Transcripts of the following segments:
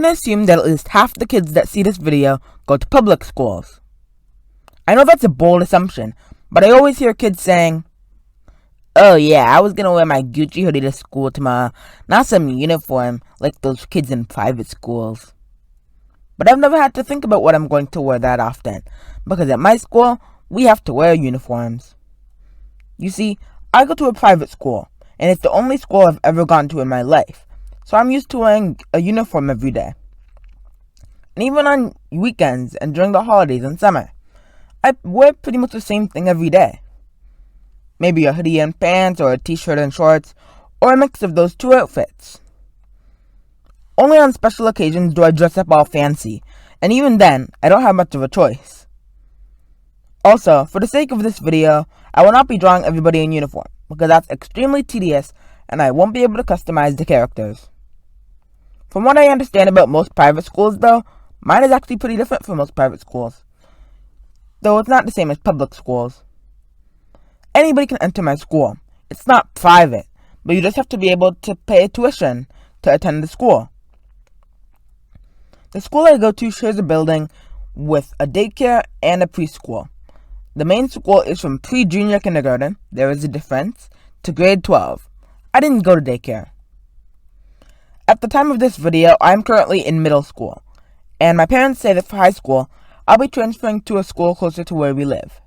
I assume that at least half the kids that see this video go to public schools. I know that's a bold assumption, but I always hear kids saying, "Oh yeah, I was gonna wear my Gucci hoodie to school tomorrow, not some uniform like those kids in private schools." But I've never had to think about what I'm going to wear that often, because at my school, we have to wear uniforms. You see, I go to a private school, and it's the only school I've ever gone to in my life, so I'm used to wearing a uniform every day. And even on weekends and during the holidays and summer, I wear pretty much the same thing every day. Maybe a hoodie and pants, or a t-shirt and shorts, or a mix of those two outfits. Only on special occasions do I dress up all fancy, and even then, I don't have much of a choice. Also, for the sake of this video, I will not be drawing everybody in uniform, because that's extremely tedious, and I won't be able to customize the characters. From what I understand about most private schools though, mine is actually pretty different from most private schools. Though it's not the same as public schools. Anybody can enter my school. It's not private, but you just have to be able to pay tuition to attend the school. The school I go to shares a building with a daycare and a preschool. The main school is from pre-junior kindergarten, there is a difference, to grade 12. I didn't go to daycare. At the time of this video, I am currently in middle school, and my parents say that for high school, I'll be transferring to a school closer to where we live.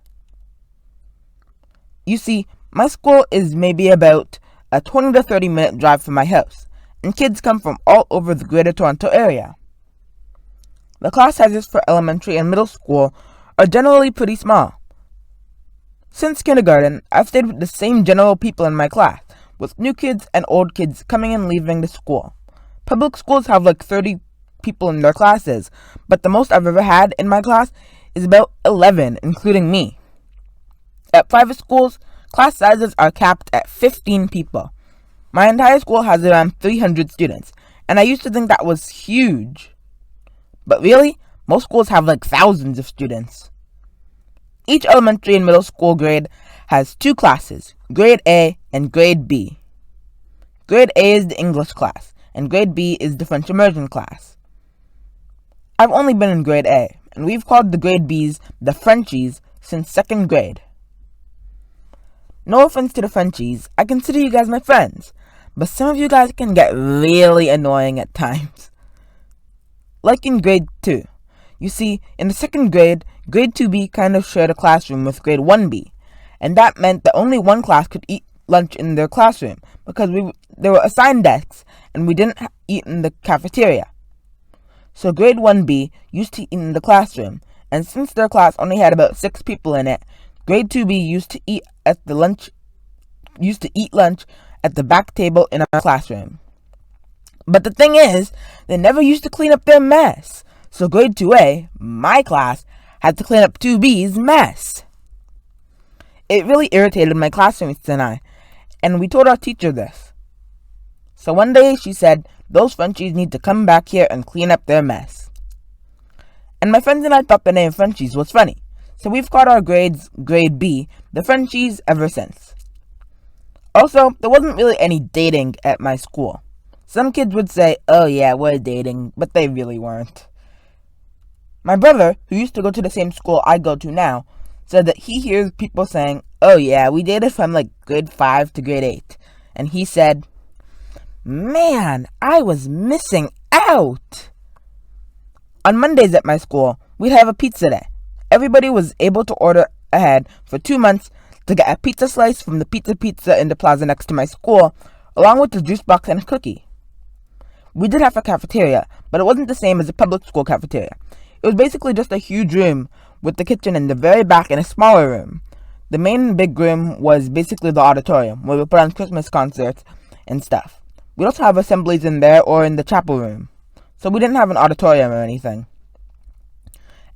You see, my school is maybe about a 20 to 30 minute drive from my house, and kids come from all over the Greater Toronto area. The class sizes for elementary and middle school are generally pretty small. Since kindergarten, I've stayed with the same general people in my class, with new kids and old kids coming and leaving the school. Public schools have like 30 people in their classes, but the most I've ever had in my class is about 11, including me. At private schools, class sizes are capped at 15 people. My entire school has around 300 students, and I used to think that was huge. But really, most schools have like thousands of students. Each elementary and middle school grade has two classes, grade A and grade B. Grade A is the English class, and grade B is the French immersion class. I've only been in grade A, and we've called the grade Bs the Frenchies since second grade. No offense to the Frenchies, I consider you guys my friends, but some of you guys can get really annoying at times. Like in grade 2. You see, in the second grade, grade 2B kind of shared a classroom with grade 1B, and that meant that only one class could eat lunch in their classroom, because there were assigned desks, and we didn't eat in the cafeteria. So grade 1B used to eat in the classroom, and since their class only had about 6 people in it, grade 2B used to eat lunch at the back table in our classroom. But the thing is, they never used to clean up their mess. So grade 2A, my class, had to clean up 2B's mess. It really irritated my classmates and I, and we told our teacher this. So one day she said, "Those Frenchies need to come back here and clean up their mess." And my friends and I thought the name Frenchies was funny. So we've called our grades grade B the Frenchies ever since. Also, there wasn't really any dating at my school. Some kids would say, "Oh yeah, we're dating," but they really weren't. My brother, who used to go to the same school I go to now, said that he hears people saying, "Oh yeah, we dated from like grade 5 to grade 8. And he said, "Man, I was missing out." On Mondays at my school, we'd have a pizza day. Everybody was able to order ahead for 2 months to get a pizza slice from the pizza in the plaza next to my school, along with the juice box and a cookie. We did have a cafeteria, but it wasn't the same as a public school cafeteria. It was basically just a huge room with the kitchen in the very back and a smaller room. The main big room was basically the auditorium, where we put on Christmas concerts and stuff. We also have assemblies in there or in the chapel room, so we didn't have an auditorium or anything.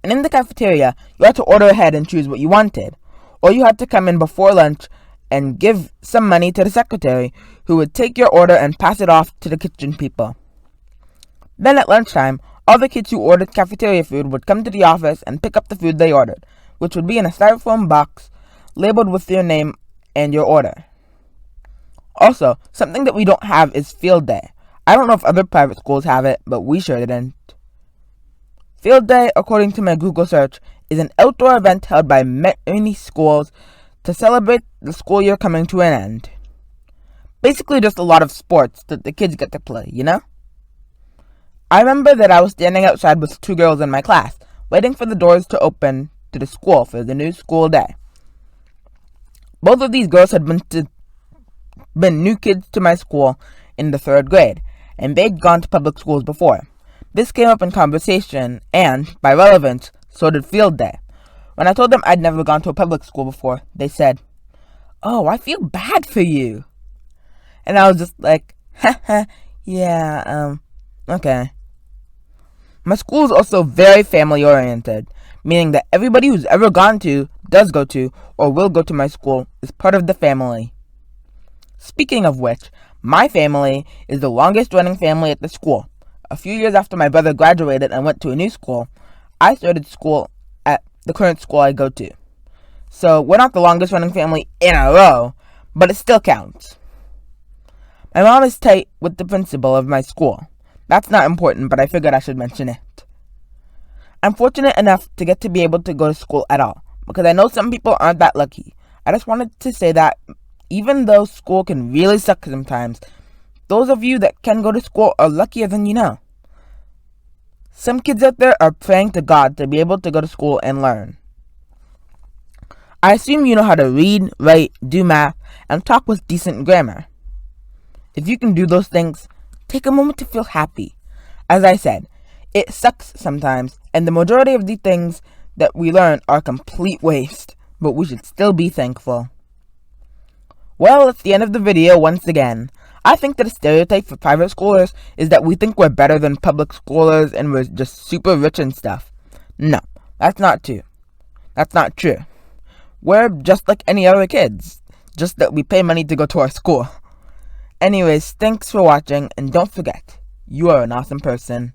And in the cafeteria, you had to order ahead and choose what you wanted, or you had to come in before lunch and give some money to the secretary, who would take your order and pass it off to the kitchen people. Then at lunchtime, all the kids who ordered cafeteria food would come to the office and pick up the food they ordered, which would be in a styrofoam box labeled with your name and your order. Also, something that we don't have is field day. I don't know if other private schools have it, but we sure didn't. Field Day, according to my Google search, is an outdoor event held by many schools to celebrate the school year coming to an end. Basically just a lot of sports that the kids get to play, you know? I remember that I was standing outside with 2 girls in my class, waiting for the doors to open to the school for the new school day. Both of these girls had been new kids to my school in the 3rd grade, and they'd gone to public schools before. This came up in conversation, and, by relevance, so did Field Day. When I told them I'd never gone to a public school before, they said, "Oh, I feel bad for you." And I was just like, haha, yeah, okay. My school is also very family-oriented, meaning that everybody who's ever gone to, does go to, or will go to my school is part of the family. Speaking of which, my family is the longest-running family at the school. A few years after my brother graduated and went to a new school, I started school at the current school I go to. So we're not the longest-running family in a row, but it still counts. My mom is tight with the principal of my school. That's not important, but I figured I should mention it. I'm fortunate enough to get to be able to go to school at all, because I know some people aren't that lucky. I just wanted to say that even though school can really suck sometimes, those of you that can go to school are luckier than you know. Some kids out there are praying to God to be able to go to school and learn. I assume you know how to read, write, do math, and talk with decent grammar. If you can do those things, take a moment to feel happy. As I said, it sucks sometimes, and the majority of the things that we learn are complete waste, but we should still be thankful. Well, it's the end of the video once again. I think that a stereotype for private schoolers is that we think we're better than public schoolers and we're just super rich and stuff. No, that's not true. That's not true. We're just like any other kids, just that we pay money to go to our school. Anyways, thanks for watching, and don't forget, you are an awesome person.